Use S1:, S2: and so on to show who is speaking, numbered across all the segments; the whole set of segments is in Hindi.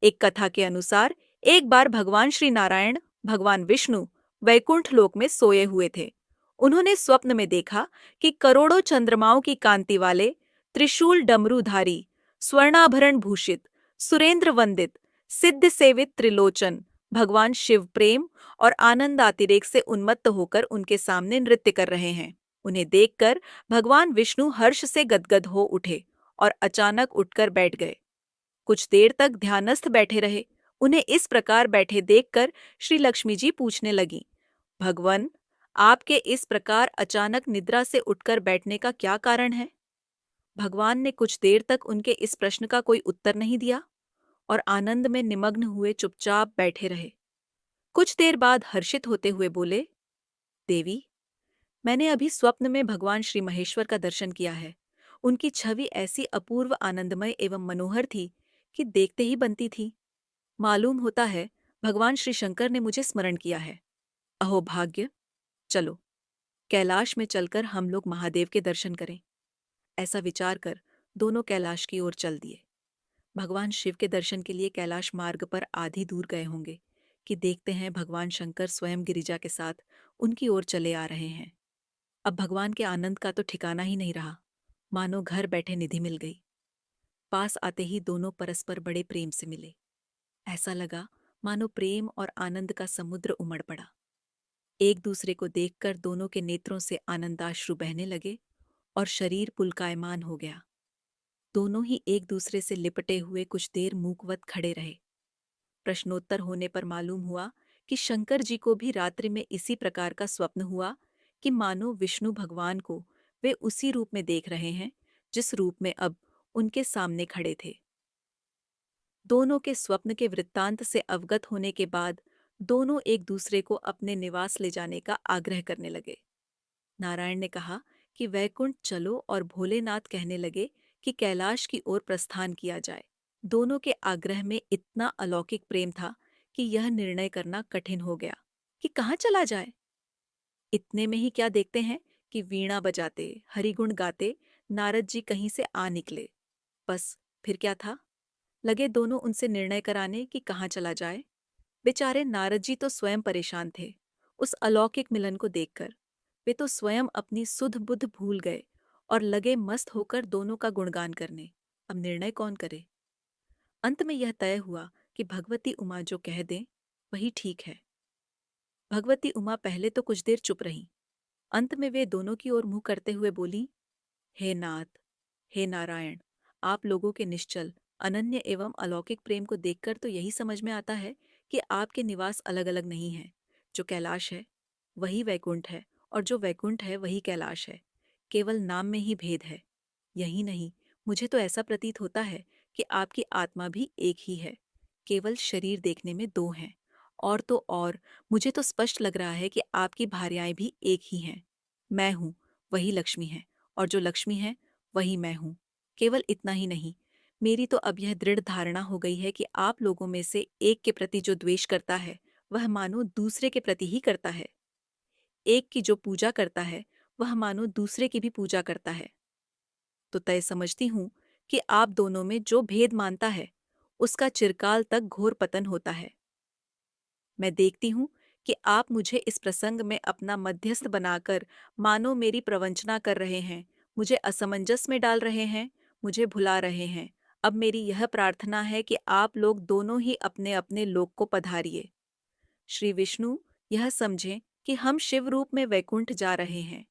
S1: एक कथा के अनुसार एक बार भगवान श्री नारायण, भगवान विष्णु वैकुंठ लोक में सोए हुए थे। उन्होंने स्वप्न में देखा कि करोड़ों चंद्रमाओं की कांति वाले, त्रिशूल डमरूधारी, स्वर्णाभरण भूषित, सुरेंद्र वंदित, सिद्ध सेवित त्रिलोचन भगवान शिव प्रेम और आनंदातिरेक से उन्मत्त होकर उनके सामने नृत्य कर रहे हैं। उन्हें देखकर भगवान विष्णु हर्ष से गदगद हो उठे और अचानक उठकर बैठ गए। कुछ देर तक ध्यानस्थ बैठे रहे। उन्हें इस प्रकार बैठे देखकर श्री लक्ष्मी जी पूछने लगीं, भगवन, आपके इस प्रकार अचानक निद्रा से उठकर बैठने का क्या कारण है? भगवान ने कुछ देर तक उनके इस प्रश्न का कोई उत्तर नहीं दिया और आनंद में निमग्न हुए चुपचाप बैठे रहे। कुछ देर बाद हर्षित होते हुए बोले, देवी, मैंने अभी स्वप्न में भगवान श्री महेश्वर का दर्शन किया है। उनकी छवि ऐसी अपूर्व आनंदमय एवं मनोहर थी कि देखते ही बनती थी। मालूम होता है भगवान श्री शंकर ने मुझे स्मरण किया है। अहो भाग्य! चलो, कैलाश में चलकर हम लोग महादेव के दर्शन करें। ऐसा विचार कर दोनों कैलाश की ओर चल दिए। भगवान शिव के दर्शन के लिए कैलाश मार्ग पर आधी दूर गए होंगे कि देखते हैं भगवान शंकर स्वयं गिरिजा के साथ उनकी ओर चले आ रहे हैं। अब भगवान के आनंद का तो ठिकाना ही नहीं रहा, मानो घर बैठे निधि मिल गई। पास आते ही दोनों परस्पर बड़े प्रेम से मिले। ऐसा लगा मानो प्रेम और आनंद का समुद्र उमड़ पड़ा। एक दूसरे को देखकर दोनों के नेत्रों से आनंदाश्रु बहने लगे और शरीर पुलकायमान हो गया। दोनों ही एक दूसरे से लिपटे हुए कुछ देर मूकवत खड़े रहे। प्रश्नोत्तर होने पर मालूम हुआ कि शंकर जी को भी रात्रि में इसी प्रकार का स्वप्न हुआ कि मानो विष्णु भगवान को वे उसी रूप में देख रहे हैं जिस रूप में अब उनके सामने खड़े थे। दोनों के स्वप्न के वृत्तांत से अवगत होने के बाद दोनों एक दूसरे को अपने निवास ले जाने का आग्रह करने लगे। नारायण ने कहा कि वैकुंठ चलो और भोलेनाथ कहने लगे कि कैलाश की ओर प्रस्थान किया जाए। दोनों के आग्रह में इतना अलौकिक प्रेम था कि यह निर्णय करना कठिन हो गया कि कहाँ चला जाए। इतने में ही क्या देखते हैं कि वीणा बजाते, हरिगुण गाते नारद जी कहीं से आ निकले। बस फिर क्या था, लगे दोनों उनसे निर्णय कराने कि कहाँ चला जाए। बेचारे नारद जी तो स्वयं परेशान थे उस अलौकिक मिलन को देखकर। वे तो स्वयं अपनी सुध बुध भूल गए और लगे मस्त होकर दोनों का गुणगान करने। अब निर्णय कौन करे? अंत में यह तय हुआ कि भगवती उमा जो कह दें वही ठीक है। भगवती उमा पहले तो कुछ देर चुप रहीं। अंत में वे दोनों की ओर मुंह करते हुए बोली, हे नाथ, हे नारायण, आप लोगों के निश्चल, अनन्य एवं अलौकिक प्रेम को देखकर तो यही समझ में आता है कि आपके निवास अलग अलग नहीं हैं। जो कैलाश है वही वैकुंठ है और जो वैकुंठ है वही कैलाश है। केवल नाम में ही भेद है। यही नहीं, मुझे तो ऐसा प्रतीत होता है कि आपकी आत्मा भी एक ही है। केवल शरीर देखने में दो हैं। और तो और मुझे तो स्पष्ट लग रहा है कि आपकी भार्याएं भी एक ही हैं। मैं हूँ, वही लक्ष्मी है, और जो लक्ष्मी है वही मैं हूँ। केवल इतना ही नहीं, मेरी तो अब यह दृढ़ धारणा हो गई है कि आप लोगों में से एक के प्रति जो द्वेष करता है वह मानो दूसरे के प्रति ही करता है। एक की जो पूजा करता है वह मानो दूसरे की भी पूजा करता है। तो तय समझती हूँ कि आप दोनों में जो भेद मानता है उसका चिरकाल तक घोर पतन होता है। मैं देखती हूँ कि आप मुझे इस प्रसंग में अपना मध्यस्थ बनाकर मानो मेरी प्रवंचना कर रहे हैं, मुझे असमंजस में डाल रहे हैं, मुझे भुला रहे हैं। अब मेरी यह प्रार्थना है कि आप लोग दोनों ही अपने अपने लोक को पधारिए। श्री विष्णु यह समझें कि हम शिव रूप में वैकुंठ जा रहे हैं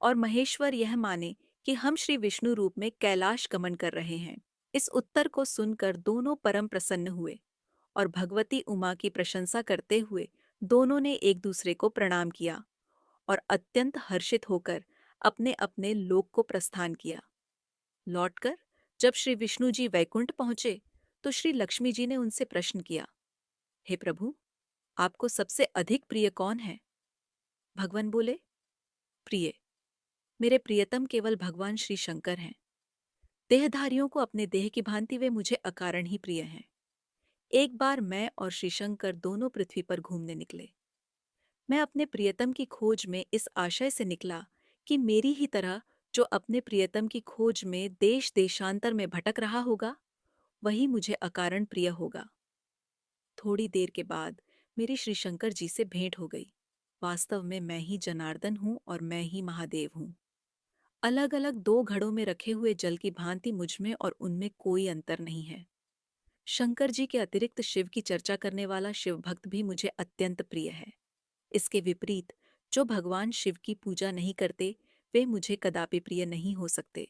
S1: और महेश्वर यह माने कि हम श्री विष्णु रूप में कैलाश गमन कर रहे हैं। इस उत्तर को सुनकर दोनों परम प्रसन्न हुए और भगवती उमा की प्रशंसा करते हुए दोनों ने एक दूसरे को प्रणाम किया और अत्यंत हर्षित होकर अपने अपने लोक को प्रस्थान किया। लौटकर जब श्री विष्णु जी वैकुंठ पहुंचे तो श्री लक्ष्मी जी ने उनसे प्रश्न किया, हे प्रभु, आपको सबसे अधिक प्रिय कौन है? भगवान बोले, प्रिय, मेरे प्रियतम केवल भगवान श्री शंकर हैं। देहधारियों को अपने देह की भांति वे मुझे अकारण ही प्रिय हैं। एक बार मैं और श्री शंकर दोनों पृथ्वी पर घूमने निकले। मैं अपने प्रियतम की खोज में इस आशय से निकला कि मेरी ही तरह जो अपने प्रियतम की खोज में देश देशांतर में भटक रहा होगा वही मुझे अकारण प्रिय होगा। थोड़ी देर के बाद मेरी श्री शंकर जी से भेंट हो गई। वास्तव में मैं ही जनार्दन हूँ और मैं ही महादेव हूँ। अलग अलग दो घड़ों में रखे हुए जल की भांति मुझमें और उनमें कोई अंतर नहीं है। शंकर जी के अतिरिक्त शिव की चर्चा करने वाला शिव भक्त भी मुझे अत्यंत प्रिय है। इसके विपरीत जो भगवान शिव की पूजा नहीं करते वे मुझे कदापि प्रिय नहीं हो सकते।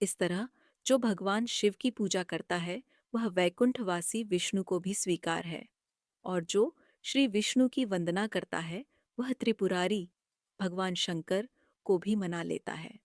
S1: इस तरह जो भगवान शिव की पूजा करता है वह वैकुंठवासी विष्णु को भी स्वीकार है, और जो श्री विष्णु की वंदना करता है वह त्रिपुरारी भगवान शंकर को भी मना लेता है।